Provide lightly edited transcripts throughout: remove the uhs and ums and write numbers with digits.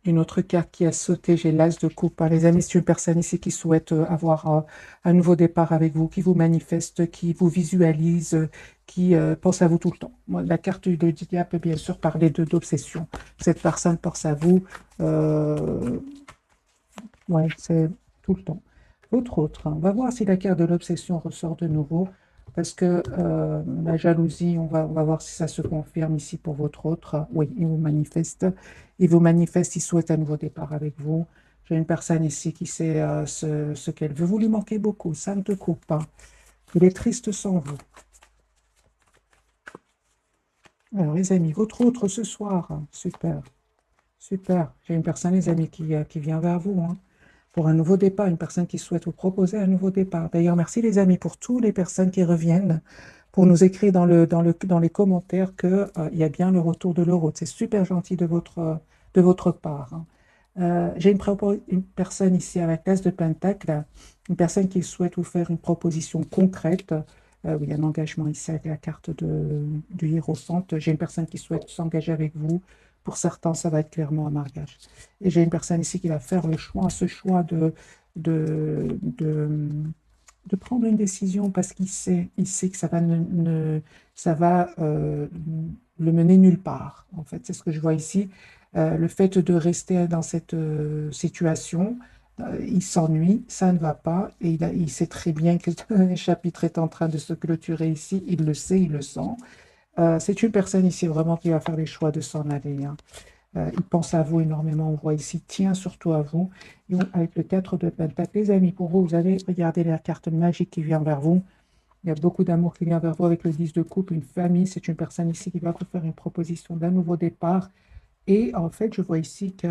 Une autre carte qui a sauté, j'ai l'As de coupe, hein. Les amis, c'est une personne ici qui souhaite avoir un nouveau départ avec vous, qui vous manifeste, qui vous visualise, qui pense à vous tout le temps. Moi, la carte de Didia peut bien sûr parler d'obsession. Cette personne pense à vous. euh, ouais, c'est tout le temps. L'autre autre, hein. On va voir si la carte de l'obsession ressort de nouveau. Parce que la jalousie, on va voir si ça se confirme ici pour votre autre. Oui, il vous manifeste. Il vous manifeste, il souhaite un nouveau départ avec vous. J'ai une personne ici qui sait ce qu'elle veut. Vous lui manquez beaucoup, ça ne te coupe pas. Il est triste sans vous. Alors, les amis, votre autre ce soir, hein. Super, super. J'ai une personne, les amis, qui vient vers vous, hein, pour un nouveau départ, une personne qui souhaite vous proposer un nouveau départ. D'ailleurs, merci les amis pour toutes les personnes qui reviennent pour nous écrire dans les commentaires que, il y a bien le retour de l'euro. C'est super gentil de votre part, hein. J'ai une personne ici avec l'As de Pentacle, une personne qui souhaite vous faire une proposition concrète. Oui, il y a un engagement ici avec la carte du Hiérophante. J'ai une personne qui souhaite s'engager avec vous. Pour certains, ça va être clairement un mariage. Et j'ai une personne ici qui va faire le choix, ce choix de, de, de prendre une décision parce il sait que ça va, ça va le mener nulle part. En fait, c'est ce que je vois ici. Le fait de rester dans cette situation, il s'ennuie, ça ne va pas, et il sait très bien que le chapitre est en train de se clôturer ici, il le sait, il le sent. C'est une personne ici vraiment qui va faire les choix de s'en aller, hein. Il pense à vous énormément, on voit ici, tient surtout à vous. Et avec le 4 de Pentacle, les amis, pour vous, vous allez regarder la carte magique qui vient vers vous. Il y a beaucoup d'amour qui vient vers vous avec le 10 de coupe, une famille. C'est une personne ici qui va vous faire une proposition d'un nouveau départ. Et en fait, je vois ici que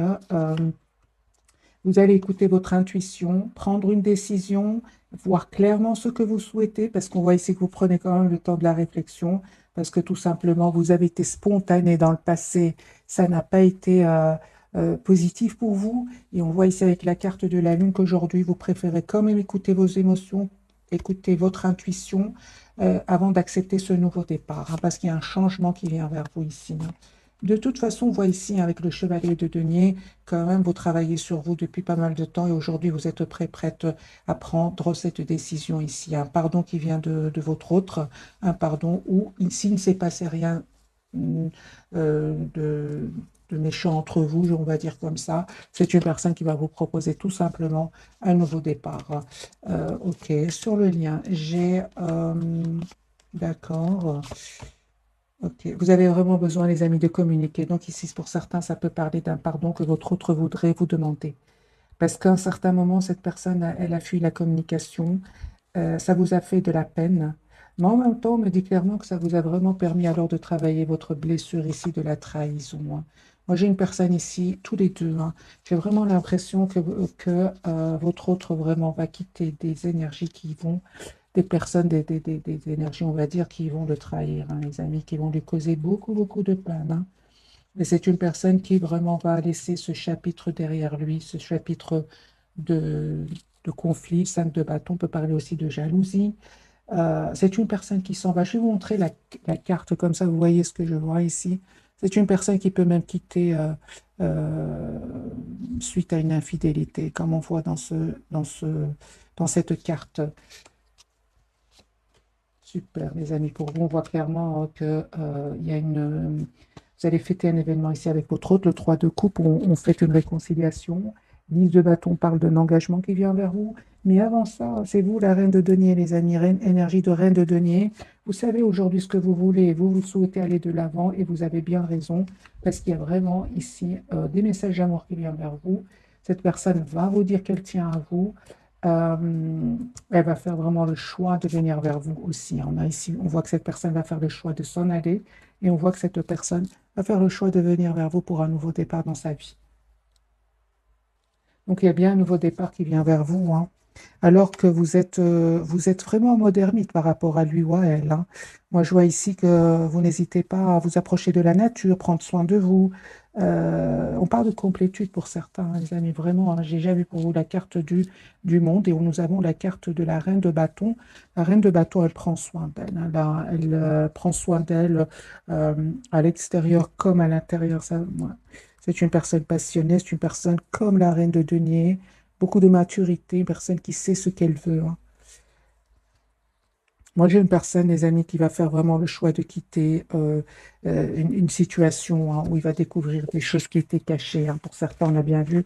vous allez écouter votre intuition, prendre une décision, voir clairement ce que vous souhaitez, parce qu'on voit ici que vous prenez quand même le temps de la réflexion, parce que tout simplement, vous avez été spontané dans le passé, ça n'a pas été positif pour vous. Et on voit ici avec la carte de la Lune qu'aujourd'hui, vous préférez quand même écouter vos émotions, écouter votre intuition avant d'accepter ce nouveau départ, hein, parce qu'il y a un changement qui vient vers vous ici, hein. De toute façon, on voit ici avec le chevalier de denier, quand même, vous travaillez sur vous depuis pas mal de temps et aujourd'hui, vous êtes prête à prendre cette décision ici. Un pardon qui vient de votre autre, un pardon où, s'il ne s'est passé rien mm, de méchant entre vous, on va dire comme ça, c'est une personne qui va vous proposer tout simplement un nouveau départ. Ok, sur le lien, d'accord. Ok, vous avez vraiment besoin, les amis, de communiquer. Donc ici, pour certains, ça peut parler d'un pardon que votre autre voudrait vous demander. Parce qu'à un certain moment, cette personne, elle a fui la communication, ça vous a fait de la peine. Mais en même temps, on me dit clairement que ça vous a vraiment permis alors de travailler votre blessure ici de la trahison, hein. Moi, j'ai une personne ici, tous les deux, hein. J'ai vraiment l'impression que votre autre vraiment va quitter des énergies qui vont des personnes, des énergies, on va dire, qui vont le trahir, hein, les amis, qui vont lui causer beaucoup, beaucoup de peine, hein. Et c'est une personne qui vraiment va laisser ce chapitre derrière lui, ce chapitre de, de conflit. 5 de bâton peut parler aussi de jalousie. C'est une personne qui s'en va. Je vais vous montrer la carte comme ça, vous voyez ce que je vois ici. C'est une personne qui peut même quitter euh, suite à une infidélité, comme on voit dans cette carte. Super, les amis. Pour vous, on voit clairement que il y a vous allez fêter un événement ici avec votre hôte, le 3 de coupe, on fait une réconciliation. 10 de bâton parle d'un engagement qui vient vers vous. Mais avant ça, c'est vous la reine de denier, les amis, énergie de reine de denier. Vous savez aujourd'hui ce que vous voulez, vous souhaitez aller de l'avant et vous avez bien raison parce qu'il y a vraiment ici des messages d'amour qui viennent vers vous. Cette personne va vous dire qu'elle tient à vous. Euh, Elle va faire vraiment le choix de venir vers vous aussi. On a ici, on voit que cette personne va faire le choix de s'en aller et on voit que cette personne va faire le choix de venir vers vous pour un nouveau départ dans sa vie. Donc il y a bien un nouveau départ qui vient vers vous, hein. Alors que vous êtes vraiment en mode ermite par rapport à lui ou à elle, hein. Moi, je vois ici que vous n'hésitez pas à vous approcher de la nature, prendre soin de vous. On parle de complétude pour certains, hein, les amis, vraiment, hein. J'ai déjà vu pour vous la carte du monde et où nous avons la carte de la reine de bâton. La reine de bâton, elle prend soin d'elle, hein. Elle prend soin d'elle à l'extérieur comme à l'intérieur. Ça, moi, C'est une personne passionnée, c'est une personne comme la reine de denier, beaucoup de maturité, une personne qui sait ce qu'elle veut, hein. Moi, j'ai une personne, les amis, qui va faire vraiment le choix de quitter une situation, hein, où il va découvrir des choses qui étaient cachées, hein. Pour certains, on a bien vu,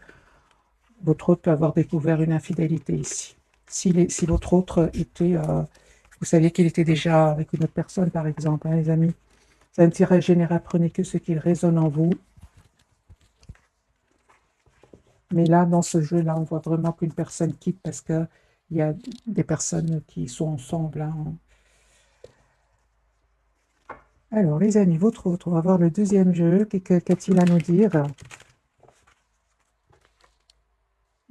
votre hôte peut avoir découvert une infidélité ici. Si votre autre était, vous saviez qu'il était déjà avec une autre personne, par exemple, hein, les amis. C'est un tirage général, prenez que ce qui résonne en vous. Mais là, dans ce jeu-là, on voit vraiment qu'une personne quitte parce qu'il y a des personnes qui sont ensemble, hein. Alors, les amis, votre autre, on va voir le deuxième jeu. Qu'a-t-il à nous dire?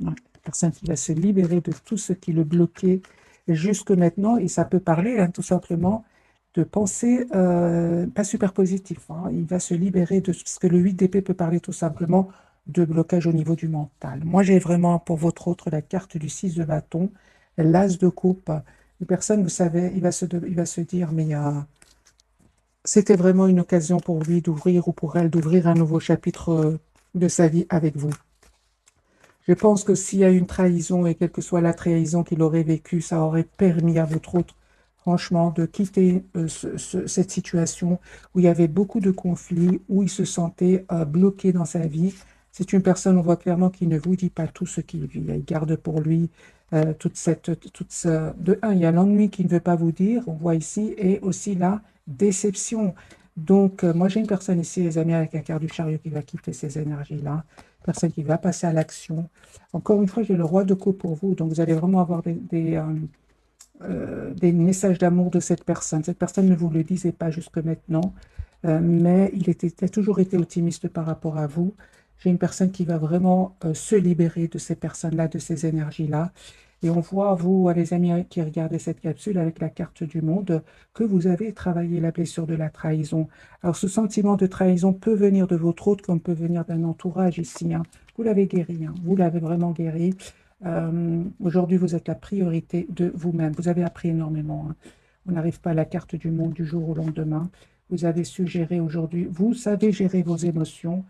Ouais, personne qui va se libérer de tout ce qui le bloquait jusque maintenant. Et ça peut parler, hein, tout simplement de pensées pas super positives, hein. Il va se libérer de ce que le 8 d'épée peut parler tout simplement de blocage au niveau du mental. Moi, j'ai vraiment pour votre autre la carte du 6 de bâton, l'as de coupe. Une personne, vous savez, il va se dire, mais c'était vraiment une occasion pour lui d'ouvrir ou pour elle d'ouvrir un nouveau chapitre de sa vie avec vous. Je pense que s'il y a une trahison, et quelle que soit la trahison qu'il aurait vécue, ça aurait permis à votre autre, franchement, de quitter cette situation où il y avait beaucoup de conflits, où il se sentait bloqué dans sa vie. C'est une personne, on voit clairement, qui ne vous dit pas tout ce qu'il vit. Il garde pour lui De un, il y a l'ennui qu'il ne veut pas vous dire, on voit ici, et aussi la déception. Donc, moi, j'ai une personne ici, les amis, avec la carte du chariot qui va quitter ces énergies-là, personne qui va passer à l'action. Encore une fois, j'ai le roi de coupe pour vous, donc vous allez vraiment avoir des messages d'amour de cette personne. Cette personne ne vous le disait pas jusque maintenant, mais il a toujours été optimiste par rapport à vous. J'ai une personne qui va vraiment se libérer de ces personnes-là, de ces énergies-là. Et on voit, vous, les amis qui regardez cette capsule avec la carte du monde, que vous avez travaillé la blessure de la trahison. Alors, ce sentiment de trahison peut venir de votre hôte, comme peut venir d'un entourage ici, hein. Vous l'avez guéri, hein. Vous l'avez vraiment guéri. Aujourd'hui, vous êtes la priorité de vous-même. Vous avez appris énormément, hein. On n'arrive pas à la carte du monde du jour au lendemain. Vous avez su gérer aujourd'hui. Vous savez gérer vos émotions.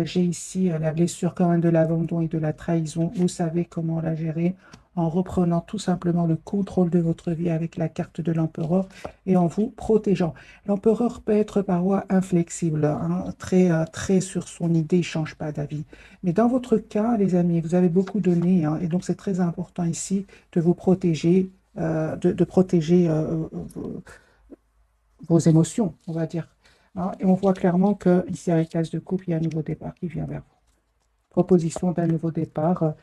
J'ai ici la blessure quand même de l'abandon et de la trahison. Vous savez comment la gérer en reprenant tout simplement le contrôle de votre vie avec la carte de l'empereur et en vous protégeant. L'empereur peut être parfois inflexible, hein, très sur son idée, il ne change pas d'avis. Mais dans votre cas, les amis, vous avez beaucoup donné, hein, et donc c'est très important ici de vous protéger, de protéger vos émotions, on va dire, hein. Et on voit clairement que ici, avec l'as de coupe, il y a un nouveau départ qui vient vers vous. Proposition d'un nouveau départ.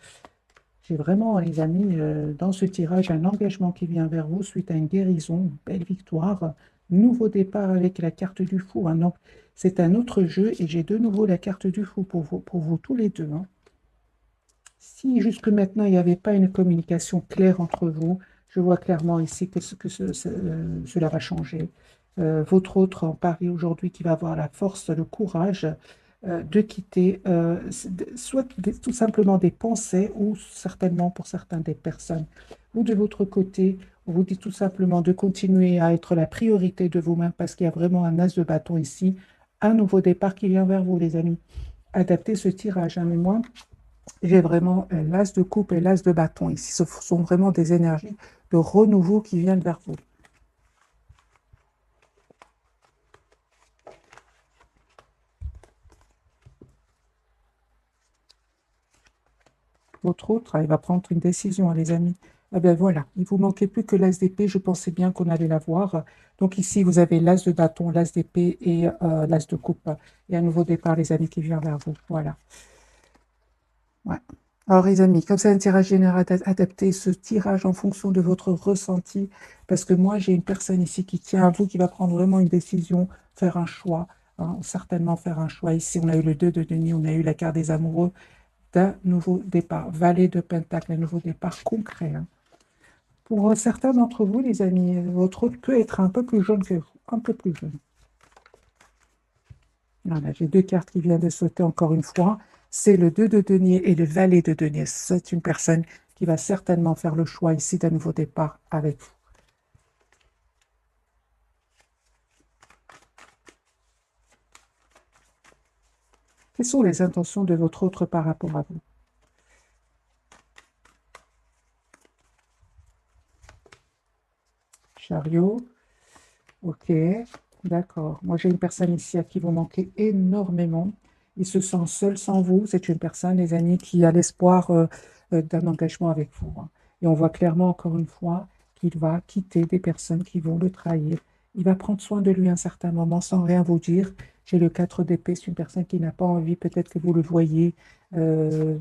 J'ai vraiment, les amis, dans ce tirage, un engagement qui vient vers vous suite à une guérison, une belle victoire, nouveau départ avec la carte du fou, hein. Donc, c'est un autre jeu et j'ai de nouveau la carte du fou pour vous tous les deux, hein. Si jusque maintenant, il n'y avait pas une communication claire entre vous, je vois clairement ici cela va changer. Votre autre en Paris aujourd'hui qui va avoir la force, le courage de quitter tout simplement des pensées ou certainement pour certains des personnes. Ou de votre côté, on vous dit tout simplement de continuer à être la priorité de vous-même parce qu'il y a vraiment un as de bâton ici, un nouveau départ qui vient vers vous, les amis. Adaptez ce tirage, hein, mais moi, j'ai vraiment l'as de coupe et l'as de bâton ici. Ce sont vraiment des énergies de renouveau qui viennent vers vous. Votre autre, il va prendre une décision, hein, les amis. Eh bien voilà, il vous manquait plus que l'as d'épée. Je pensais bien qu'on allait l'avoir. Donc ici, vous avez l'as de bâton, l'as d'épée et l'as de coupe. Et un nouveau départ, les amis, qui vient vers vous. Voilà. Ouais. Alors, les amis, comme c'est un tirage général adapté, ce tirage en fonction de votre ressenti, parce que moi, j'ai une personne ici qui tient à vous, qui va prendre vraiment une décision, faire un choix, hein, certainement faire un choix. Ici, on a eu le 2 de denier, on a eu la carte des amoureux d'un nouveau départ, valet de pentacle, un nouveau départ concret, hein. Pour certains d'entre vous, les amis, votre autre peut être un peu plus jeune que vous, un peu plus jeune. Voilà, j'ai deux cartes qui viennent de sauter encore une fois. C'est le 2 de denier et le valet de denier. C'est une personne qui va certainement faire le choix ici d'un nouveau départ avec vous. Quelles sont les intentions de votre autre par rapport à vous? Chariot. Ok, d'accord. Moi, j'ai une personne ici à qui vous manquez énormément. Il se sent seul sans vous. C'est une personne, les amis, qui a l'espoir d'un engagement avec vous, hein. Et on voit clairement, encore une fois, qu'il va quitter des personnes qui vont le trahir. Il va prendre soin de lui à un certain moment sans rien vous dire. J'ai le 4 d'épée, c'est une personne qui n'a pas envie, peut-être que vous le voyez, je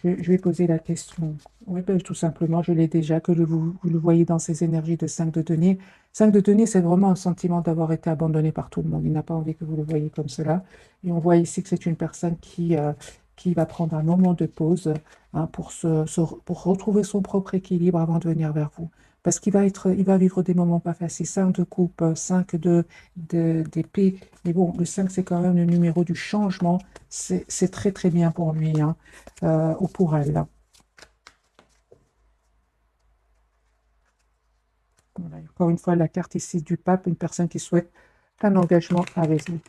vais poser la question. Oui, ben, tout simplement, je l'ai déjà, que vous le voyez dans ces énergies de 5 de denier. 5 de denier, c'est vraiment un sentiment d'avoir été abandonné par tout le monde. Il n'a pas envie que vous le voyez comme cela. Et on voit ici que c'est une personne qui va prendre un moment de pause, hein, pour retrouver son propre équilibre avant de venir vers vous. Parce il va vivre des moments pas faciles. 5 de coupe, 5 d'épée. Mais bon, le 5, c'est quand même le numéro du changement. C'est très, très bien pour lui, hein, ou pour elle. Voilà. Encore une fois, la carte ici du pape, une personne qui souhaite un engagement avec vous.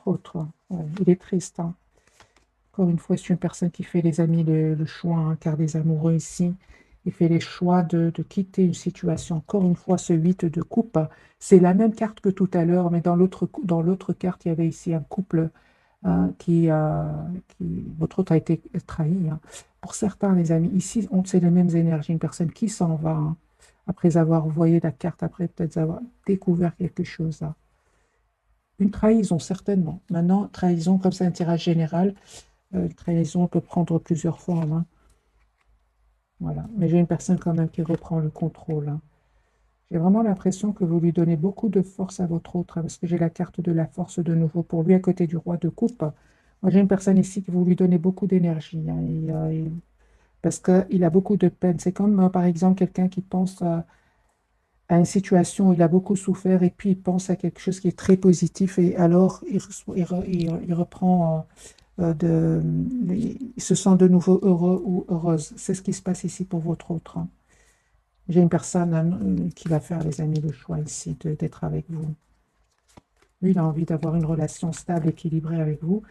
Autre. Ouais, il est triste, hein. Encore une fois, c'est une personne qui fait, les amis, le choix, hein, car des amoureux ici. Il fait les choix de quitter une situation. Encore une fois, ce 8 de coupe, c'est la même carte que tout à l'heure, mais dans l'autre carte, il y avait ici un couple, hein, votre autre a été trahi, hein. Pour certains, les amis, ici, c'est les mêmes énergies. Une personne qui s'en va, hein, après avoir voyé la carte, après peut-être avoir découvert quelque chose, hein. Une trahison, certainement. Maintenant, trahison, comme c'est un tirage général, une trahison peut prendre plusieurs formes, hein. Voilà. Mais j'ai une personne quand même qui reprend le contrôle, hein. J'ai vraiment l'impression que vous lui donnez beaucoup de force à votre autre, hein, parce que j'ai la carte de la force de nouveau pour lui à côté du roi de coupe. Moi, j'ai une personne ici qui vous lui donnez beaucoup d'énergie, hein, parce qu'il a beaucoup de peine. C'est comme, par exemple, quelqu'un qui pense à une situation où il a beaucoup souffert et puis il pense à quelque chose qui est très positif et alors il reprend, il se sent de nouveau heureux ou heureuse. C'est ce qui se passe ici pour votre autre, hein. J'ai une personne, qui va faire, les amis, le choix ici d'être avec vous. Lui, il a envie d'avoir une relation stable, équilibrée avec vous.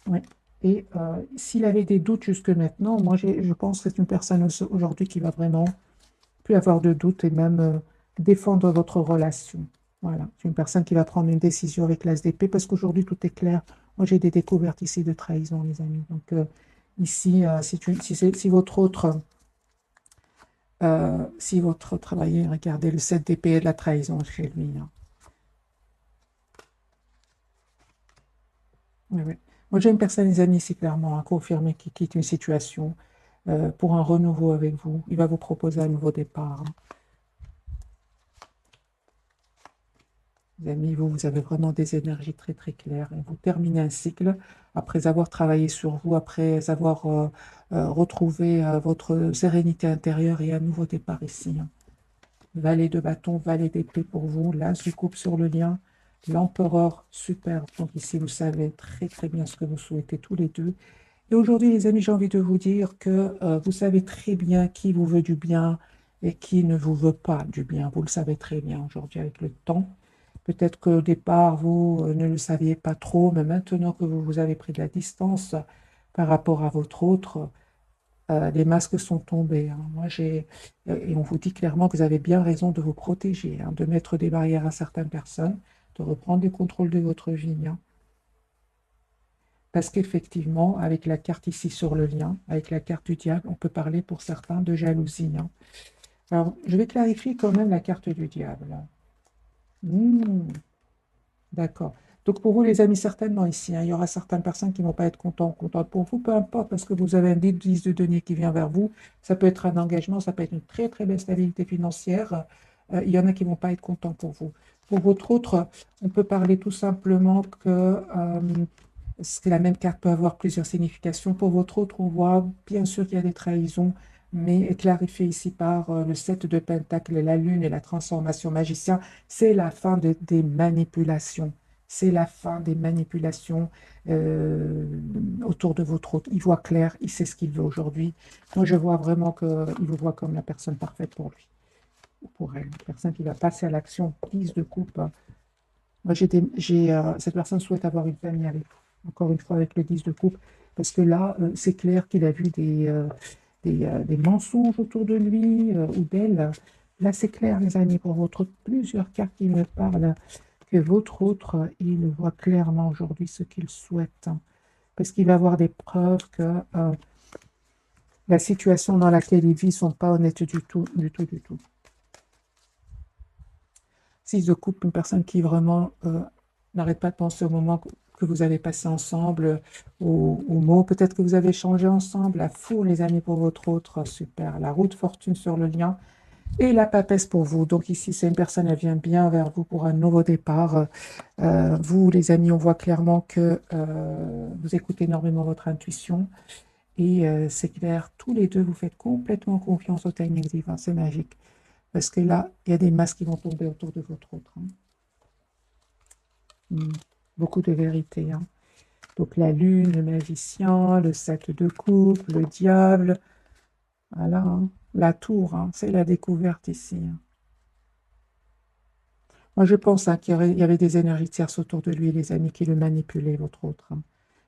Ouais. Et s'il avait des doutes jusque maintenant, moi, je pense que c'est une personne aujourd'hui qui va vraiment plus avoir de doutes et même défendre votre relation. Voilà. C'est une personne qui va prendre une décision avec l'As d'épée parce qu'aujourd'hui, tout est clair. Moi, j'ai des découvertes ici de trahison, les amis. Donc, ici, si votre autre, voyez, regardez le 7 d'épée et de la trahison chez lui, hein. Oui, oui. Moi, j'ai une personne, les amis, ici, clairement, à confirmer qui quitte une situation pour un renouveau avec vous. Il va vous proposer un nouveau départ, hein. Les amis, vous avez vraiment des énergies très, très claires. Et vous terminez un cycle après avoir travaillé sur vous, après avoir retrouvé votre sérénité intérieure et un nouveau départ ici, hein. Valet de bâton, valet d'épée pour vous, l'as du coupe sur le lien, l'empereur, super. Donc ici, vous savez très, très bien ce que vous souhaitez tous les deux. Et aujourd'hui, les amis, j'ai envie de vous dire que vous savez très bien qui vous veut du bien et qui ne vous veut pas du bien. Vous le savez très bien aujourd'hui avec le temps. Peut-être qu'au départ, vous ne le saviez pas trop, mais maintenant que vous avez pris de la distance par rapport à votre autre, les masques sont tombés, hein. Et on vous dit clairement que vous avez bien raison de vous protéger, hein, de mettre des barrières à certaines personnes, de reprendre le contrôle de votre vie, hein. Parce qu'effectivement, avec la carte ici sur le lien, avec la carte du diable, on peut parler pour certains de jalousie, hein. Alors, je vais clarifier quand même la carte du diable. Hmm, d'accord. Donc, pour vous, les amis, certainement ici, hein, il y aura certaines personnes qui ne vont pas être contentes pour vous, peu importe, parce que vous avez un 10 de denier qui vient vers vous. Ça peut être un engagement, ça peut être une très, très belle stabilité financière. Il y en a qui ne vont pas être contents pour vous. Pour votre autre, on peut parler tout simplement que parce que la même carte peut avoir plusieurs significations. Pour votre autre, on voit bien sûr qu'il y a des trahisons, mais clarifié ici par le 7 de Pentacle, la Lune et la transformation magicien, c'est la fin des manipulations. C'est la fin des manipulations euh, autour de votre autre. Il voit clair, il sait ce qu'il veut aujourd'hui. Moi, je vois vraiment qu'il vous voit comme la personne parfaite pour lui. pour elle. Une personne qui va passer à l'action, 10 de coupe. Moi, cette personne souhaite avoir une famille avec vous. Encore une fois, avec le 10 de coupe. Parce que là, c'est clair qu'il a vu des mensonges autour de lui ou d'elle. Là, c'est clair, les amis, pour votre plusieurs cartes qui me parlent, que votre autre, il voit clairement aujourd'hui ce qu'il souhaite. Parce qu'il va avoir des preuves que la situation dans laquelle il vit ne sont pas honnêtes du tout, du tout, du tout. 6 de coupe, une personne qui vraiment n'arrête pas de penser au moment que vous avez passé ensemble, aux mots peut-être que vous avez changé ensemble, la foule, les amis, pour votre autre, super. La roue de fortune sur le lien et la papesse pour vous. Donc ici, c'est une personne, elle vient bien vers vous pour un nouveau départ. Vous, les amis, on voit clairement que vous écoutez énormément votre intuition. Et c'est clair, tous les deux, vous faites complètement confiance au timing divin, c'est magique. Parce que là, il y a des masques qui vont tomber autour de votre autre. Beaucoup de vérité. Donc la lune, le magicien, le 7 de coupe, le diable. Voilà, la tour, c'est la découverte ici. Moi, je pense qu'il y avait des énergies tierces autour de lui, les amis qui le manipulaient, votre autre.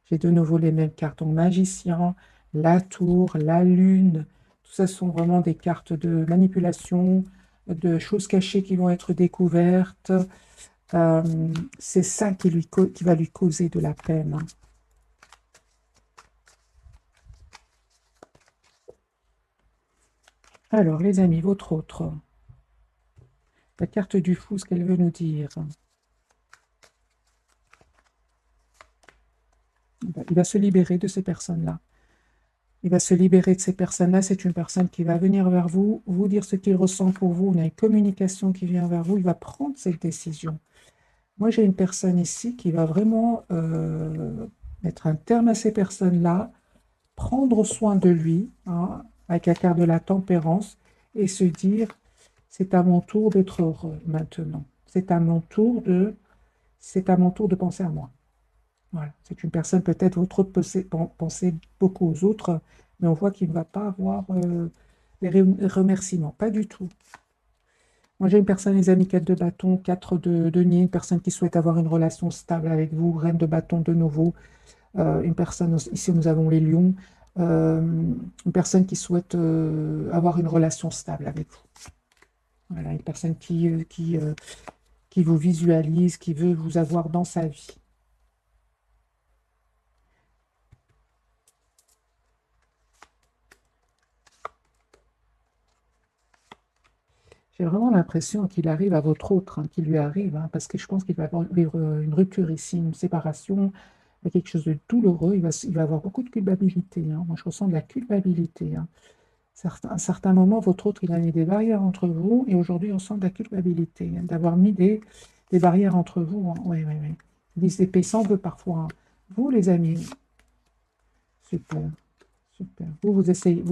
J'ai de nouveau les mêmes cartes. Donc, magicien, la tour, la lune. Tout ça sont vraiment des cartes de manipulation, de choses cachées qui vont être découvertes. C'est ça qui va lui causer de la peine. Alors, les amis, votre autre. La carte du fou, ce qu'elle veut nous dire. Il va se libérer de ces personnes-là. Il va se libérer de ces personnes-là. C'est une personne qui va venir vers vous, vous dire ce qu'il ressent pour vous. On a une communication qui vient vers vous. Il va prendre cette décision. Moi, j'ai une personne ici qui va vraiment mettre un terme à ces personnes-là, prendre soin de lui, avec la carte de la tempérance, et se dire, c'est à mon tour d'être heureux maintenant. C'est à mon tour de penser à moi. Voilà. C'est une personne, peut-être, votre autre penser beaucoup aux autres, mais on voit qu'il ne va pas avoir les remerciements. Pas du tout. Moi, j'ai une personne, les amis, 4 de bâton, 4 de denier, une personne qui souhaite avoir une relation stable avec vous, reine de bâton de nouveau. Une personne, ici, nous avons les lions. Une personne qui souhaite avoir une relation stable avec vous. Voilà, une personne qui vous visualise, qui veut vous avoir dans sa vie. J'ai vraiment l'impression qu'il arrive à votre autre, qu'il lui arrive, parce que je pense qu'il va avoir une rupture ici, une séparation, quelque chose de douloureux. Il va avoir beaucoup de culpabilité. Moi, je ressens de la culpabilité. À un certain moment, votre autre, il a mis des barrières entre vous, et aujourd'hui, on sent de la culpabilité, d'avoir mis des barrières entre vous. Oui, oui, oui. Les épées s'en veut parfois. Vous, les amis, super, super. Vous essayez,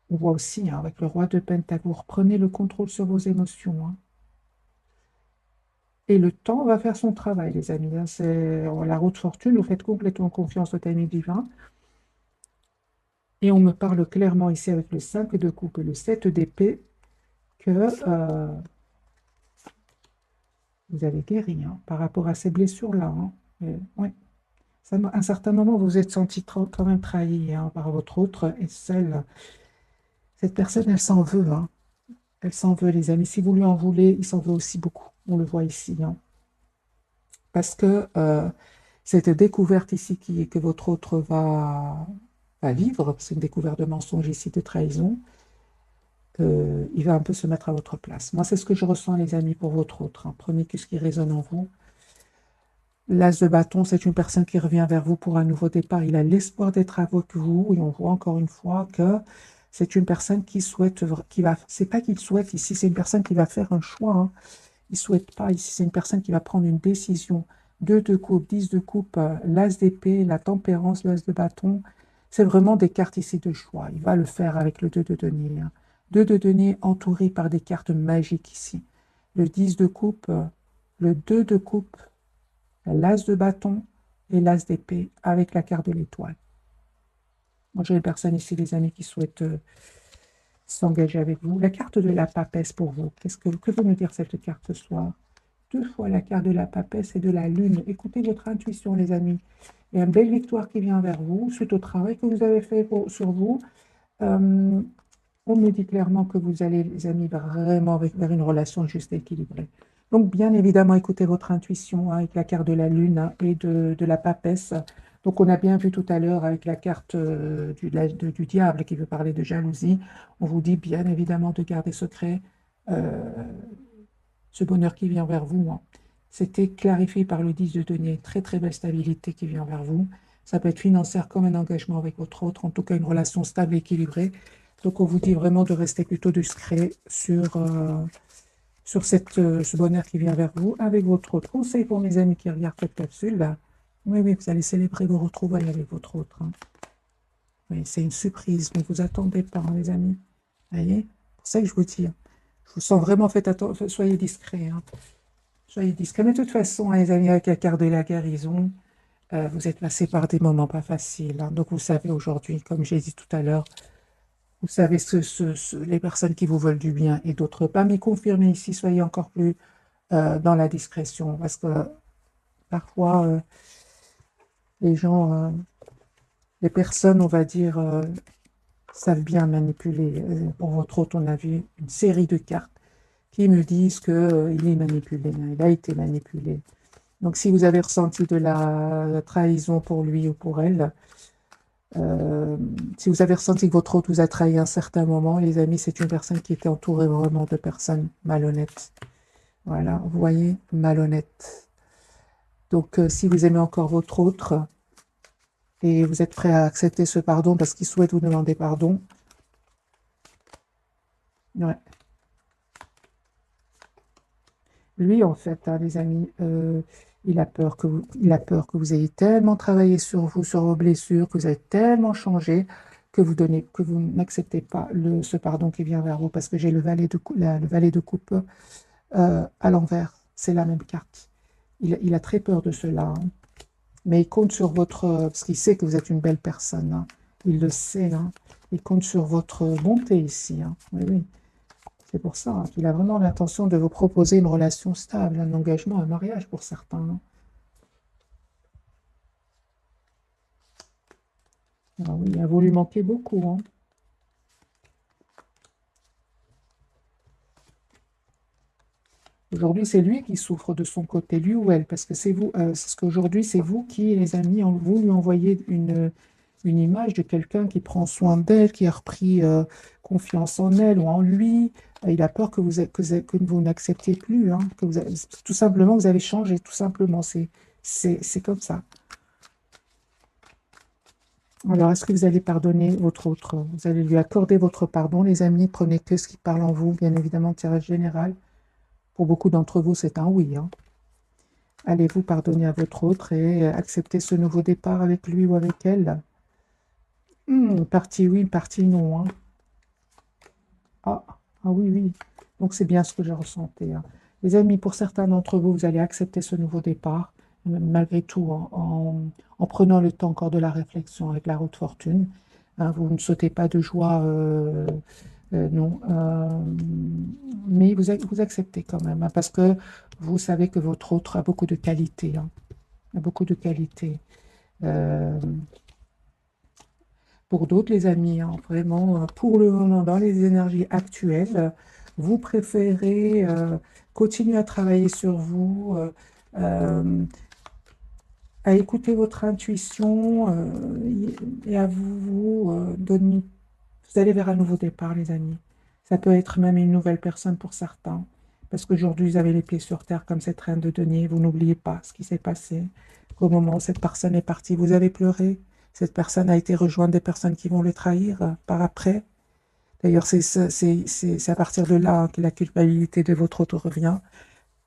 on voit aussi, avec le roi de Pentacle, vous reprenez le contrôle sur vos émotions. Et le temps va faire son travail, les amis. C'est la roue de fortune, vous faites complètement confiance au timing divin. Et on me parle clairement ici avec le 5 de coupe et le 7 d'épée que vous avez guéri par rapport à ces blessures-là. Ouais. À un certain moment, vous vous êtes senti quand même trahi par votre autre et seule. Cette personne, elle s'en veut. Elle s'en veut, les amis. Si vous lui en voulez, il s'en veut aussi beaucoup. On le voit ici. Parce que cette découverte ici que votre autre va vivre, c'est une découverte de mensonge ici, de trahison, il va un peu se mettre à votre place. Moi, c'est ce que je ressens, les amis, pour votre autre. Prenez ce qui résonne en vous. L'as de bâton, c'est une personne qui revient vers vous pour un nouveau départ. Il a l'espoir d'être avec vous, et on voit encore une fois que c'est une personne qui souhaite, c'est pas qu'il souhaite ici, c'est une personne qui va faire un choix. Il ne souhaite pas ici, c'est une personne qui va prendre une décision. 2 de coupe, 10 de coupe, l'as d'épée, la tempérance, l'as de bâton. C'est vraiment des cartes ici de choix. Il va le faire avec le 2 de denier. 2 de denier entouré par des cartes magiques ici. Le 10 de coupe, le 2 de coupe, l'as de bâton et l'as d'épée avec la carte de l'étoile. Moi, j'ai une personne ici, les amis, qui souhaite s'engager avec vous. La carte de la papesse pour vous. Que veut nous dire cette carte ce soir? Deux fois la carte de la papesse et de la lune. Écoutez votre intuition, les amis. Il y a une belle victoire qui vient vers vous, suite au travail que vous avez fait sur vous. On me dit clairement que vous allez, les amis, vraiment vers une relation juste et équilibrée. Donc, bien évidemment, écoutez votre intuition hein, avec la carte de la lune hein, et de la papesse. Donc, on a bien vu tout à l'heure avec la carte du diable qui veut parler de jalousie. On vous dit bien évidemment de garder secret euh, ce bonheur qui vient vers vous. Hein. C'était clarifié par le 10 de denier. Très, très belle stabilité qui vient vers vous. Ça peut être financière comme un engagement avec votre autre, en tout cas une relation stable et équilibrée. Donc, on vous dit vraiment de rester plutôt discret sur ce bonheur qui vient vers vous avec votre autre. Conseil pour mes amis qui regardent cette capsule, là. Oui, oui, vous allez célébrer vos retrouvailles avec votre autre. Hein. Oui, c'est une surprise. Ne vous attendez pas, hein, les amis. Vous voyez? C'est pour ça que je vous dis. Hein. Je vous sens vraiment, faites attention, soyez discrets. Hein. Soyez discrets. Mais de toute façon, hein, les amis, avec la carte de la guérison, vous êtes passés par des moments pas faciles. Hein. Donc, vous savez aujourd'hui, comme j'ai dit tout à l'heure, vous savez les personnes qui vous veulent du bien et d'autres pas. Mais confirmez ici, soyez encore plus dans la discrétion. Parce que parfois, les gens, les personnes, on va dire, savent bien manipuler. Pour votre autre, on a vu une série de cartes qui me disent qu'il est manipulé, hein, il a été manipulé. Donc, si vous avez ressenti de la trahison pour lui ou pour elle, si vous avez ressenti que votre autre vous a trahi à un certain moment, les amis, c'est une personne qui était entourée vraiment de personnes malhonnêtes. Voilà, vous voyez, malhonnêtes. Donc, si vous aimez encore votre autre et vous êtes prêt à accepter ce pardon parce qu'il souhaite vous demander pardon, ouais. Lui, en fait, hein, les amis, il a peur que vous ayez tellement travaillé sur vous, sur vos blessures, que vous avez tellement changé, que vous n'acceptez pas ce pardon qui vient vers vous, parce que j'ai le valet de coupe à l'envers. C'est la même carte. Il a très peur de cela, hein. Mais il compte sur parce qu'il sait que vous êtes une belle personne. Hein. Il le sait. Hein. Il compte sur votre bonté ici. Hein. Oui, oui. C'est pour ça hein, qu'il a vraiment l'intention de vous proposer une relation stable, un engagement, un mariage pour certains. Hein. Ah oui, il a voulu manquer beaucoup. Hein. Aujourd'hui, c'est lui qui souffre de son côté, lui ou elle, parce que c'est vous, c'est ce qu'aujourd'hui, c'est vous qui, les amis, vous lui envoyez une image de quelqu'un qui prend soin d'elle, qui a repris confiance en elle ou en lui. Il a peur que vous n'acceptiez plus, hein, tout simplement, vous avez changé, tout simplement, c'est comme ça. Alors, est-ce que vous allez pardonner votre autre? Vous allez lui accorder votre pardon, les amis, prenez que ce qui parle en vous, bien évidemment, tirage général. Pour beaucoup d'entre vous, c'est un oui. Hein. Allez-vous pardonner à votre autre et accepter ce nouveau départ avec lui ou avec elle? Partie oui, partie non. Hein. Ah, ah oui, oui. Donc c'est bien ce que j'ai ressenti. Hein. Les amis, pour certains d'entre vous, vous allez accepter ce nouveau départ, malgré tout, en prenant le temps encore de la réflexion avec la roue de fortune. Hein, vous ne sautez pas de joie, non. Mais vous acceptez quand même, hein, parce que vous savez que votre autre a beaucoup de qualités. Hein, a beaucoup de qualités. Euh, Pour d'autres, les amis, hein, vraiment, pour le moment, dans les énergies actuelles, vous préférez continuer à travailler sur vous, euh, à écouter votre intuition et à vous donner. Vous allez vers un nouveau départ, les amis. Ça peut être même une nouvelle personne pour certains. Parce qu'aujourd'hui, vous avez les pieds sur terre comme cette reine de denier. Vous n'oubliez pas ce qui s'est passé. Au moment où cette personne est partie, vous avez pleuré. Cette personne a été rejointe des personnes qui vont le trahir par après. D'ailleurs, c'est à partir de là que la culpabilité de votre autre revient.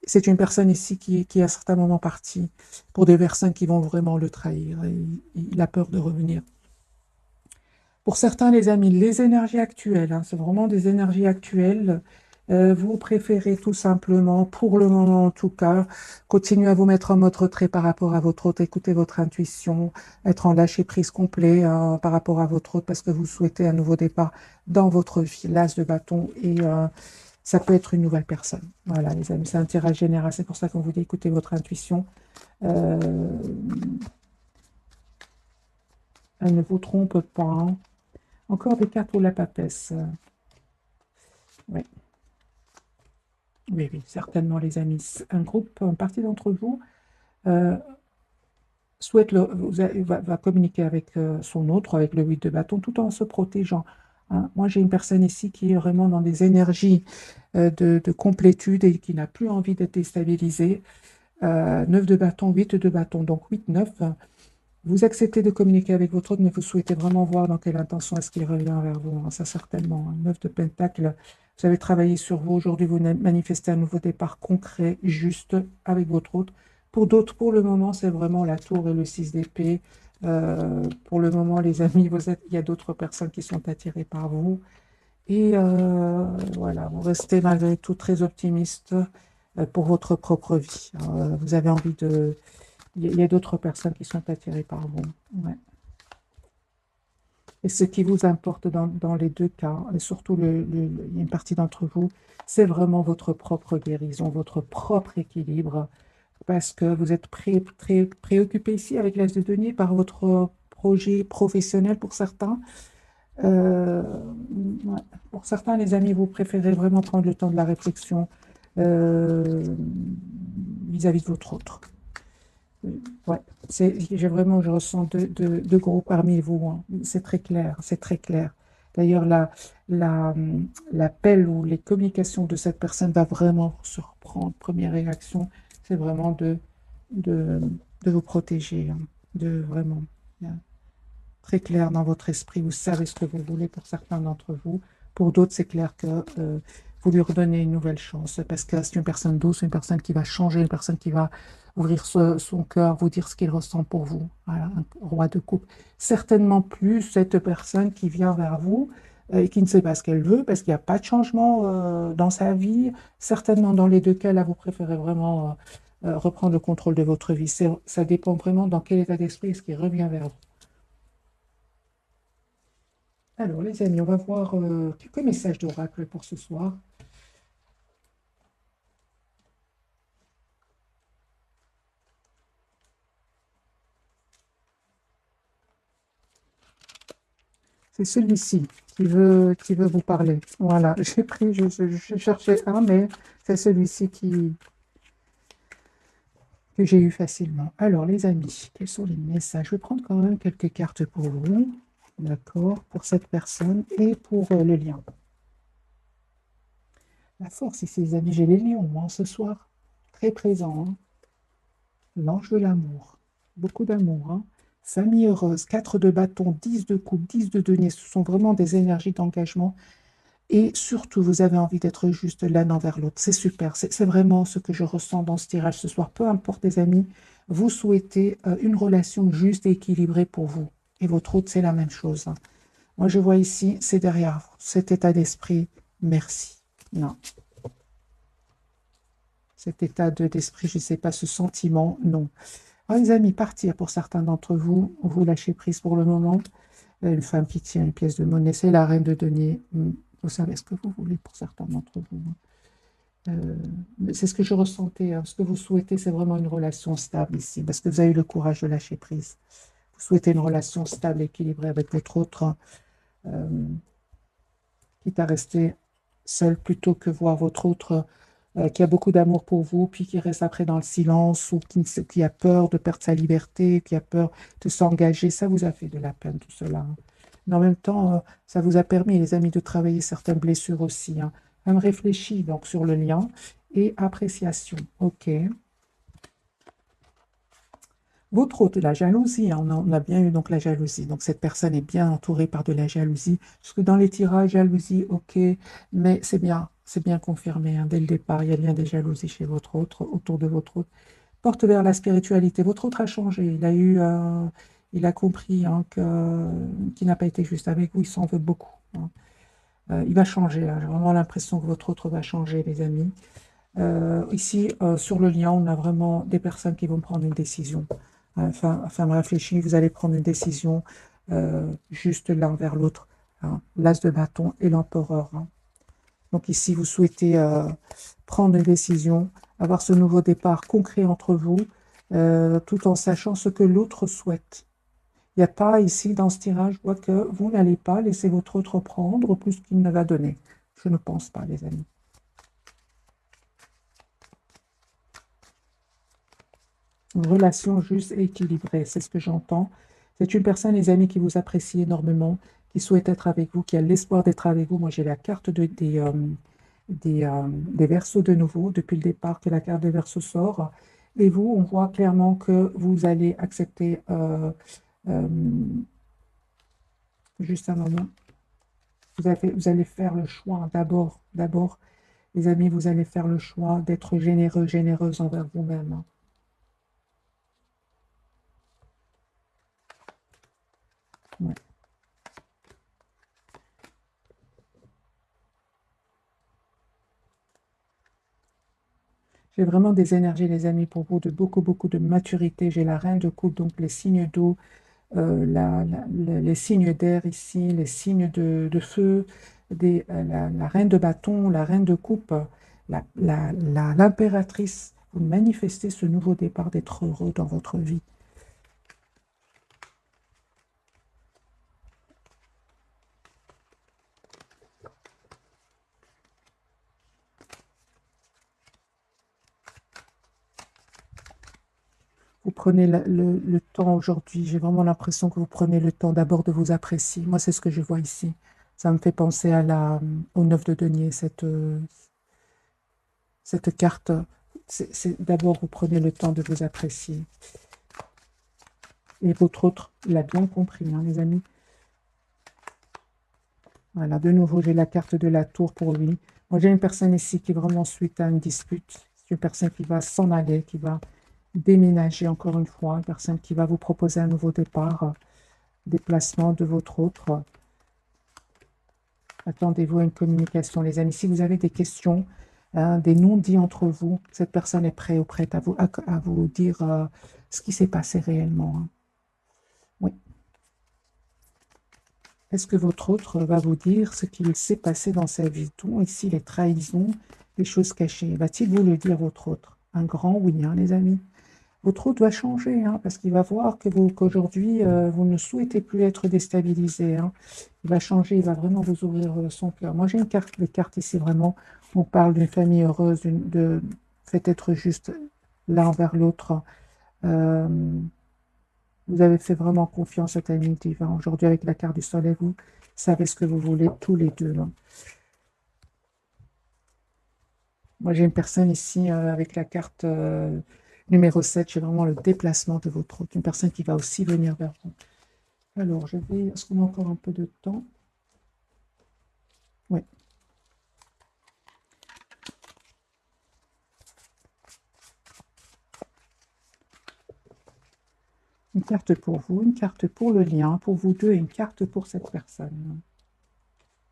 C'est une personne ici qui est à certains moments partie pour des personnes qui vont vraiment le trahir. Et il a peur de revenir. Pour certains, les amis, les énergies actuelles, hein, c'est vraiment des énergies actuelles. Vous préférez tout simplement, pour le moment en tout cas, continuer à vous mettre en mode retrait par rapport à votre hôte, écouter votre intuition, être en lâcher prise complet par rapport à votre hôte parce que vous souhaitez un nouveau départ dans votre vie, l'as de bâton, et ça peut être une nouvelle personne. Voilà, les amis, c'est un tirage général, c'est pour ça qu'on vous dit écoutez votre intuition. Euh, Elle ne vous trompe pas, hein. Encore des cartes pour la papesse. Oui, oui, oui, certainement, les amis. Un groupe, une partie d'entre vous euh, va communiquer avec son autre, avec le 8 de bâton, tout en se protégeant, hein. Moi, j'ai une personne ici qui est vraiment dans des énergies de complétude et qui n'a plus envie d'être déstabilisée. 9 de bâton, 8 de bâton, donc 8, 9. Vous acceptez de communiquer avec votre autre, mais vous souhaitez vraiment voir dans quelle intention est-ce qu'il revient vers vous, hein, ça certainement, hein. 9 de Pentacle, vous avez travaillé sur vous. Aujourd'hui, vous manifestez un nouveau départ concret, juste, avec votre autre. Pour d'autres, pour le moment, c'est vraiment la tour et le 6 d'épée. Pour le moment, les amis, il y a d'autres personnes qui sont attirées par vous. Et voilà, vous restez malgré tout très optimiste pour votre propre vie. Vous avez envie de il y a d'autres personnes qui sont attirées par vous. Ouais. Et ce qui vous importe dans les deux cas, et surtout il y a une partie d'entre vous, c'est vraiment votre propre guérison, votre propre équilibre, parce que vous êtes très préoccupé ici avec l'As de denier par votre projet professionnel pour certains. Euh, ouais. Pour certains, les amis, vous préférez vraiment prendre le temps de la réflexion euh, vis-à-vis de votre autre. Ouais, je ressens deux groupes parmi vous, hein. C'est très clair, c'est très clair. D'ailleurs, l'appel ou les communications de cette personne va vraiment vous surprendre. Première réaction, c'est vraiment de, de vous protéger, hein, de vraiment, hein, très clair dans votre esprit. Vous savez ce que vous voulez pour certains d'entre vous. Pour d'autres, c'est clair que vous lui redonnez une nouvelle chance parce que c'est une personne douce, une personne qui va changer, une personne qui va ouvrir son cœur, vous dire ce qu'il ressent pour vous. Voilà, un roi de coupe. Certainement plus cette personne qui vient vers vous et qui ne sait pas ce qu'elle veut parce qu'il n'y a pas de changement dans sa vie. Certainement, dans les deux cas, là, vous préférez vraiment reprendre le contrôle de votre vie. Ça dépend vraiment dans quel état d'esprit est-ce qu'il revient vers vous. Alors, les amis, on va voir quelques messages d'oracle pour ce soir. C'est celui-ci qui veut vous parler. Voilà, j'ai pris, je cherchais un, mais c'est celui-ci que j'ai eu facilement. Alors, les amis, quels sont les messages? Je vais prendre quand même quelques cartes pour vous, d'accord, pour cette personne et pour le lien. La force ici, les amis, j'ai les lions, hein, ce soir, très présent, hein. L'ange de l'amour, beaucoup d'amour, hein. Famille heureuse, 4 de bâton, 10 de coupe, 10 de denier, ce sont vraiment des énergies d'engagement. Et surtout, vous avez envie d'être juste l'un envers l'autre. C'est super, c'est vraiment ce que je ressens dans ce tirage ce soir. Peu importe les amis, vous souhaitez une relation juste et équilibrée pour vous. Et votre autre, c'est la même chose, hein. Moi, je vois ici, c'est derrière vous, cet état d'esprit, merci. Non, cet état d'esprit, je ne sais pas, ce sentiment, non. Alors, les amis, partir pour certains d'entre vous, vous lâchez prise pour le moment. Une femme qui tient une pièce de monnaie, c'est la reine de denier. Vous savez ce que vous voulez pour certains d'entre vous, hein. C'est ce que je ressentais, hein. Ce que vous souhaitez, c'est vraiment une relation stable ici, parce que vous avez eu le courage de lâcher prise. Vous souhaitez une relation stable, équilibrée avec votre autre, euh, quitte à rester seul plutôt que voir votre autre qui a beaucoup d'amour pour vous, puis qui reste après dans le silence, ou qui a peur de perdre sa liberté, qui a peur de s'engager. Ça vous a fait de la peine, tout cela, hein. Mais en même temps, ça vous a permis, les amis, de travailler certaines blessures aussi, hein. Même réfléchis donc sur le lien et appréciation. OK. Votre autre, la jalousie, hein, on a bien eu donc la jalousie. Donc cette personne est bien entourée par de la jalousie. Parce que dans les tirages, jalousie, ok, mais c'est bien confirmé, hein, dès le départ, il y a bien des jalousies chez votre autre, autour de votre autre. Porte vers la spiritualité. Votre autre a changé. Il a compris, hein, qu'il n'a pas été juste avec vous. Il s'en veut beaucoup, hein. Il va changer, hein. J'ai vraiment l'impression que votre autre va changer, les amis. Ici, sur le lien, on a vraiment des personnes qui vont prendre une décision. Enfin, réfléchir, vous allez prendre une décision juste l'un vers l'autre, hein. L'as de bâton et l'empereur, hein. Donc ici, vous souhaitez prendre une décision, avoir ce nouveau départ concret entre vous, tout en sachant ce que l'autre souhaite. Il n'y a pas ici, dans ce tirage, je vois que vous n'allez pas laisser votre autre prendre plus qu'il ne va donner. Je ne pense pas, les amis. Une relation juste et équilibrée, c'est ce que j'entends. C'est une personne, les amis, qui vous apprécie énormément, qui souhaite être avec vous, qui a l'espoir d'être avec vous. Moi, j'ai la carte des Verseaux de nouveau, depuis le départ que la carte des Verseaux sort. Et vous, on voit clairement que vous allez accepter, euh, juste un moment, vous allez faire le choix d'abord, les amis, vous allez faire le choix d'être généreux, généreuse envers vous-même, hein. Ouais. J'ai vraiment des énergies, les amis, pour vous, de beaucoup, beaucoup de maturité. J'ai la reine de coupe, donc les signes d'eau, les signes d'air ici, les signes de feu, la reine de bâton, la reine de coupe, l'impératrice. Vous manifestez ce nouveau départ d'être heureux dans votre vie. Vous prenez le temps aujourd'hui, j'ai vraiment l'impression que vous prenez le temps d'abord de vous apprécier. Moi, c'est ce que je vois ici. Ça me fait penser au 9 de denier, cette carte. D'abord, vous prenez le temps de vous apprécier. Et votre autre l'a bien compris, hein, les amis. Voilà, de nouveau, j'ai la carte de la tour pour lui. Moi, j'ai une personne ici qui est vraiment suite à une dispute. C'est une personne qui va s'en aller, qui va déménager encore une fois. Une personne qui va vous proposer un nouveau départ, déplacement de votre autre. Attendez-vous à une communication, les amis. Si vous avez des questions, hein, des non-dits entre vous, cette personne est prête ou prête à vous dire ce qui s'est passé réellement, hein. Oui. Est-ce que votre autre va vous dire ce qu'il s'est passé dans sa vie? Tout ici, les trahisons, les choses cachées. Va-t-il vous le dire, votre autre? Un grand oui, hein, les amis. Votre autre va changer, hein, parce qu'il va voir qu'aujourd'hui, vous ne souhaitez plus être déstabilisé, hein. Il va changer, il va vraiment vous ouvrir son cœur. Moi, j'ai une carte, les cartes ici, vraiment, on parle d'une famille heureuse, faites être juste l'un envers l'autre. Euh, vous avez fait vraiment confiance à ami divin. Aujourd'hui, avec la carte du soleil, vous savez ce que vous voulez tous les deux, hein. Moi, j'ai une personne ici avec la carte numéro 7. J'ai vraiment le déplacement de votre autre. Une personne qui va aussi venir vers vous. Alors, est-ce qu'on a encore un peu de temps? Oui. Une carte pour vous, une carte pour le lien, pour vous deux, et une carte pour cette personne.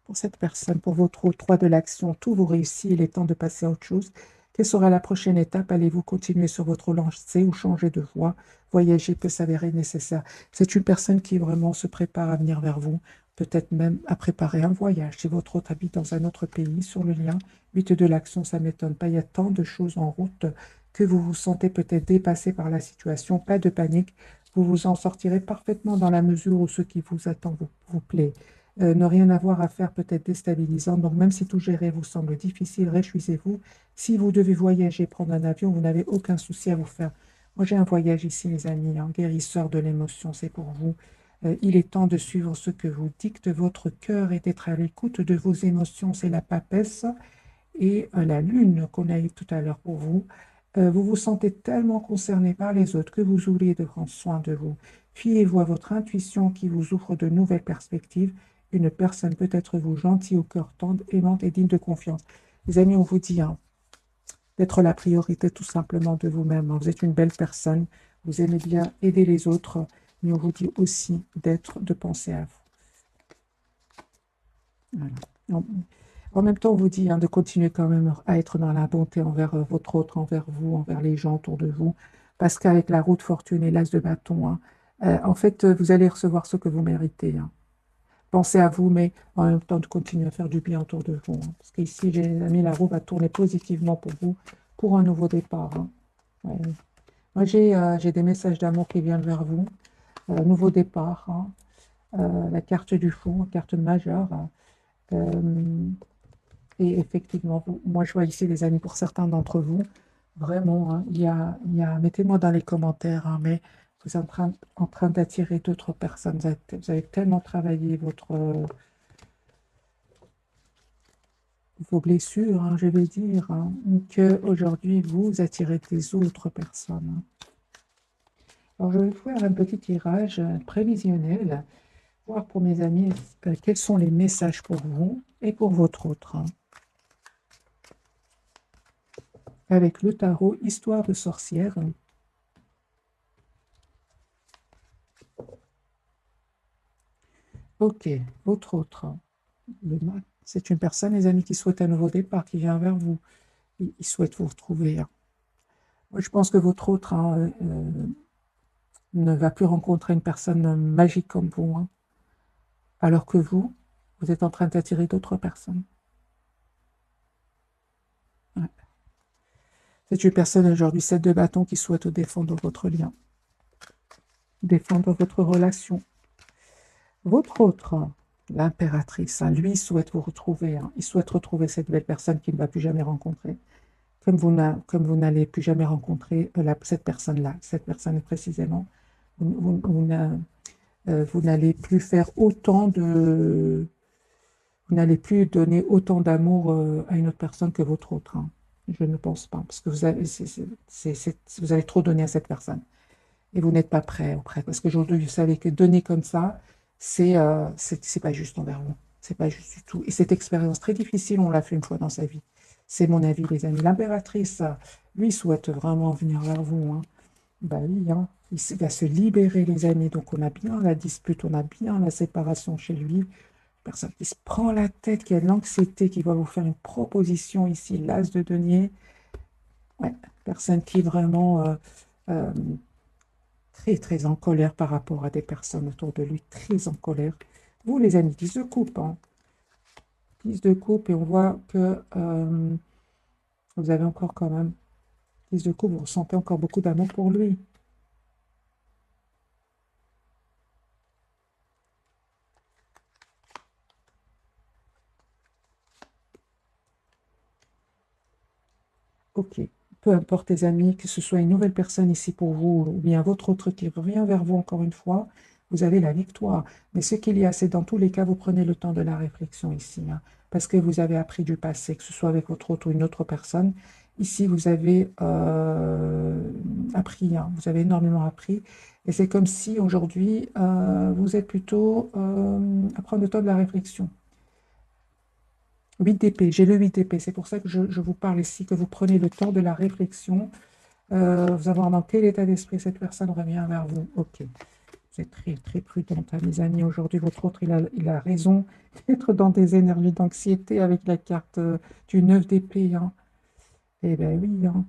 Pour cette personne, pour votre 3 de l'action, tout vous réussit, il est temps de passer à autre chose. Quelle sera la prochaine étape? Allez-vous continuer sur votre lancée ou changer de voie? Voyager peut s'avérer nécessaire. C'est une personne qui vraiment se prépare à venir vers vous, peut-être même à préparer un voyage. Si votre autre habite dans un autre pays, sur le lien, 8 de l'action, ça ne m'étonne pas. Il y a tant de choses en route que vous vous sentez peut-être dépassé par la situation. Pas de panique, vous vous en sortirez parfaitement dans la mesure où ce qui vous attend vous plaît. Ne rien avoir à faire peut être déstabilisant. Donc, même si tout gérer vous semble difficile, réjouissez-vous. Si vous devez voyager, prendre un avion, vous n'avez aucun souci à vous faire. Moi, j'ai un voyage ici, les amis, un guérisseur de l'émotion, c'est pour vous. Il est temps de suivre ce que vous dicte votre cœur et d'être à l'écoute de vos émotions. C'est la papesse et la lune qu'on a eu tout à l'heure pour vous. Vous vous sentez tellement concerné par les autres que vous oubliez de prendre soin de vous. Fiez-vous à votre intuition qui vous ouvre de nouvelles perspectives. Une personne peut être vous gentille, au cœur tendre, aimante et digne de confiance. Les amis, on vous dit hein, d'être la priorité tout simplement de vous-même, hein. Vous êtes une belle personne, vous aimez bien aider les autres, mais on vous dit aussi de penser à vous. Voilà. En, en même temps, on vous dit hein, de continuer quand même à être dans la bonté envers votre autre, envers vous, envers les gens autour de vous, parce qu'avec la roue de fortune et l'as de bâton, hein, en fait, vous allez recevoir ce que vous méritez, hein. Pensez à vous, mais en même temps de continuer à faire du bien autour de vous, hein. Parce qu'ici, j'ai mis la roue va tourner positivement pour vous, pour un nouveau départ, hein. Ouais. Moi, j'ai des messages d'amour qui viennent vers vous, nouveau départ, hein. La carte du fond, carte majeure. Euh, et effectivement, moi, je vois ici, les amis, pour certains d'entre vous, vraiment, hein, mettez-moi dans les commentaires, hein, mais vous êtes en train d'attirer d'autres personnes. Vous avez tellement travaillé vos blessures, hein, je vais dire, hein, qu'aujourd'hui, vous attirez des autres personnes, hein. Alors, je vais faire un petit tirage prévisionnel, voir pour mes amis quels sont les messages pour vous et pour votre autre, hein. Avec le tarot Histoire de sorcière. Ok, votre autre, hein. C'est une personne, les amis, qui souhaite un nouveau départ, qui vient vers vous. Il souhaite vous retrouver, hein. Moi, je pense que votre autre hein, ne va plus rencontrer une personne magique comme vous, hein, alors que vous êtes en train d'attirer d'autres personnes. Ouais. C'est une personne aujourd'hui, 7 de bâton, qui souhaite défendre votre lien, défendre votre relation. Votre autre, hein, l'impératrice, hein, lui souhaite vous retrouver, hein. Il souhaite retrouver cette belle personne qu'il ne va plus jamais rencontrer. Comme vous n'allez plus jamais rencontrer cette personne-là, cette personne précisément, vous n'allez plus faire autant de... Vous n'allez plus donner autant d'amour à une autre personne que votre autre, hein. Je ne pense pas, parce que vous avez trop donné à cette personne. Et vous n'êtes pas prêt. Parce qu'aujourd'hui, vous savez que donner comme ça, c'est pas juste envers vous. C'est pas juste du tout. Et cette expérience très difficile, on l'a fait une fois dans sa vie. C'est mon avis, les amis. L'impératrice, lui, souhaite vraiment venir vers vous, hein. Bah oui, hein. Va se libérer, les amis. Donc, on a bien la dispute, on a bien la séparation chez lui. Personne qui se prend la tête, qui a de l'anxiété, qui va vous faire une proposition ici, l'as de denier. Ouais, personne qui est vraiment euh, très, très en colère par rapport à des personnes autour de lui, très en colère. Vous, les amis, 10 de coupe, hein. 10 de coupe, et on voit que vous avez encore quand même 10 de coupe, vous ressentez encore beaucoup d'amour pour lui. Ok. Peu importe les amis, que ce soit une nouvelle personne ici pour vous, ou bien votre autre qui revient vers vous encore une fois, vous avez la victoire. Mais ce qu'il y a, c'est dans tous les cas, vous prenez le temps de la réflexion ici, hein, parce que vous avez appris du passé, que ce soit avec votre autre ou une autre personne. Ici, vous avez appris, hein, vous avez énormément appris. Et c'est comme si aujourd'hui, vous êtes plutôt à prendre le temps de la réflexion. 8 d'épée, j'ai le 8 d'épée, c'est pour ça que je vous parle ici, que vous prenez le temps de la réflexion. Vous avez dans quel état d'esprit cette personne revient vers vous. Ok, vous êtes très, très prudente, hein, mes amis. Aujourd'hui, votre autre, il a raison d'être dans des énergies d'anxiété avec la carte du 9 d'épée, hein. Eh bien oui, hein.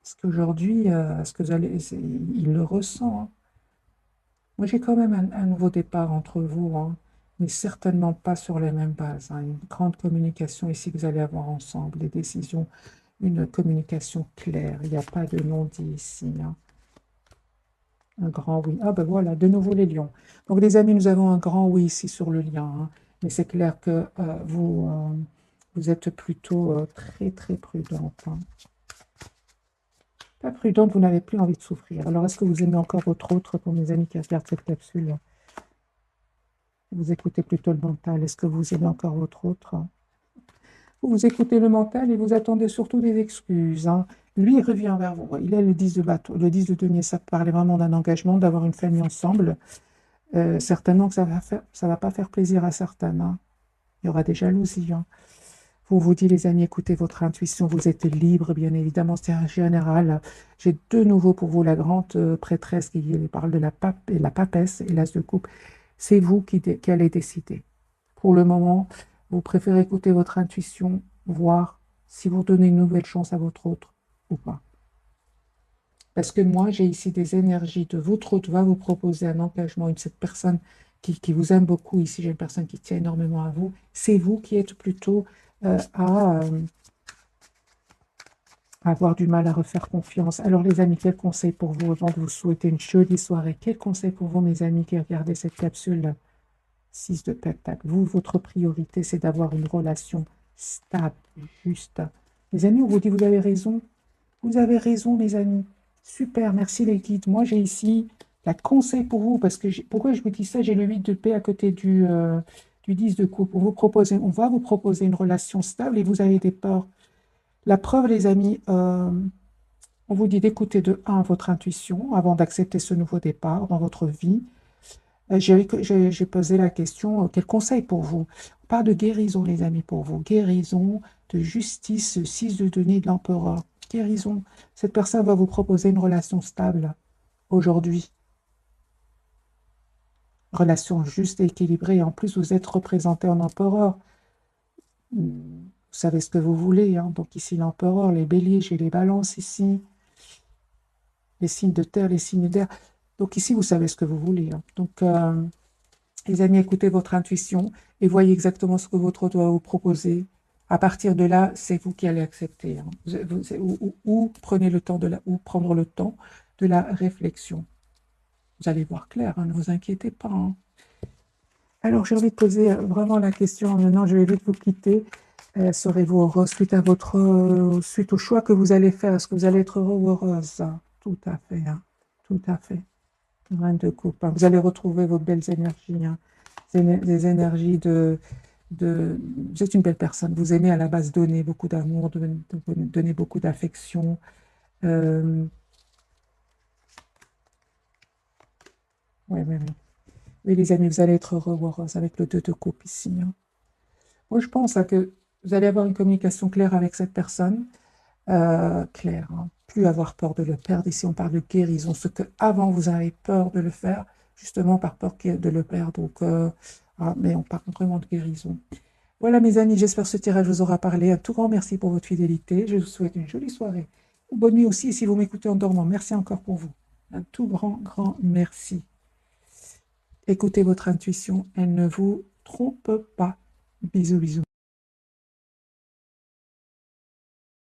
Parce qu'aujourd'hui, ce que vous allez, il le ressent, hein. Moi, j'ai quand même un nouveau départ entre vous, hein, mais certainement pas sur les mêmes bases, hein. Une grande communication ici que vous allez avoir ensemble, des décisions, une communication claire. Il n'y a pas de non-dit ici, hein. Un grand oui. Ah ben voilà, de nouveau les lions. Donc les amis, nous avons un grand oui ici sur le lien, hein. Mais c'est clair que vous êtes plutôt très très prudente, hein. Pas prudente, vous n'avez plus envie de souffrir. Alors est-ce que vous aimez encore votre autre pour mes amis qui regardent cette capsule? Vous écoutez plutôt le mental. Est-ce que vous aimez encore votre autre? Vous écoutez le mental et vous attendez surtout des excuses, hein. Lui, il revient vers vous. Il est le 10 de bateau. Le 10 de denier, ça parlait vraiment d'un engagement, d'avoir une famille ensemble. Certainement que ça va pas faire plaisir à certains, hein. Il y aura des jalousies, hein. Vous dites, les amis, écoutez votre intuition. Vous êtes libre, bien évidemment. C'est un général. J'ai de nouveau pour vous la grande prêtresse qui parle de la pape et la papesse et l'as de coupe. C'est vous qui allez décider. Pour le moment, Vous préférez écouter votre intuition, voir si vous donnez une nouvelle chance à votre autre ou pas. Parce que moi, j'ai ici des énergies de votre autre va vous proposer un engagement, cette personne qui vous aime beaucoup. Ici, j'ai une personne qui tient énormément à vous. C'est vous qui êtes plutôt à avoir du mal à refaire confiance. Alors, les amis, quel conseil pour vous avant de vous souhaiter une jolie soirée? Quel conseil pour vous, mes amis, qui regardez cette capsule 6 de Pentacle? Vous, votre priorité, c'est d'avoir une relation stable, juste. Les amis, on vous dit, vous avez raison. Vous avez raison, mes amis. Super, merci les guides. Moi, j'ai ici la conseil pour vous, parce que pourquoi je vous dis ça? J'ai le 8 de paix à côté du 10 de coupe. On va vous proposer une relation stable et vous avez des peurs. La preuve, les amis, on vous dit d'écouter de un votre intuition avant d'accepter ce nouveau départ dans votre vie. J'ai posé la question, quel conseil pour vous? On parle de guérison, les amis, pour vous. Guérison, de justice, 6 de denier de l'empereur. Guérison. Cette personne va vous proposer une relation stable aujourd'hui. Relation juste et équilibrée. En plus, vous êtes représenté en empereur. Vous savez ce que vous voulez, hein. Donc ici, l'empereur, les béliers, j'ai les balances ici. Les signes de terre, les signes d'air. Donc ici, vous savez ce que vous voulez, hein. Donc, les amis, écoutez votre intuition et voyez exactement ce que votre autre va vous proposer. À partir de là, c'est vous qui allez accepter, hein. Ou prenez le temps ou prendre le temps de la réflexion. Vous allez voir clair, hein, ne vous inquiétez pas, hein. Alors, j'ai envie de poser vraiment la question. Maintenant, je vais vite vous quitter. Serez-vous heureux suite au choix que vous allez faire? Est-ce que vous allez être heureux ou heureuse? Tout à fait, hein. Tout à fait. Reine de coupe, hein. Vous allez retrouver vos belles énergies, hein. Des énergies Vous êtes une belle personne. Vous aimez à la base donner beaucoup d'amour, donner beaucoup d'affection. Oui, oui, oui. Oui, les amis, vous allez être heureux ou heureuse avec le 2 de coupe ici, hein. Moi, je pense que vous allez avoir une communication claire avec cette personne. Claire, hein. Plus avoir peur de le perdre. Ici, on parle de guérison. Ce que avant vous avez peur de le faire, justement par peur de le perdre. Donc, mais on parle vraiment de guérison. Voilà, mes amis, j'espère que ce tirage vous aura parlé. Un tout grand merci pour votre fidélité. Je vous souhaite une jolie soirée. Bonne nuit aussi, si vous m'écoutez en dormant. Merci encore pour vous. Un tout grand merci. Écoutez votre intuition, elle ne vous trompe pas. Bisous, bisous.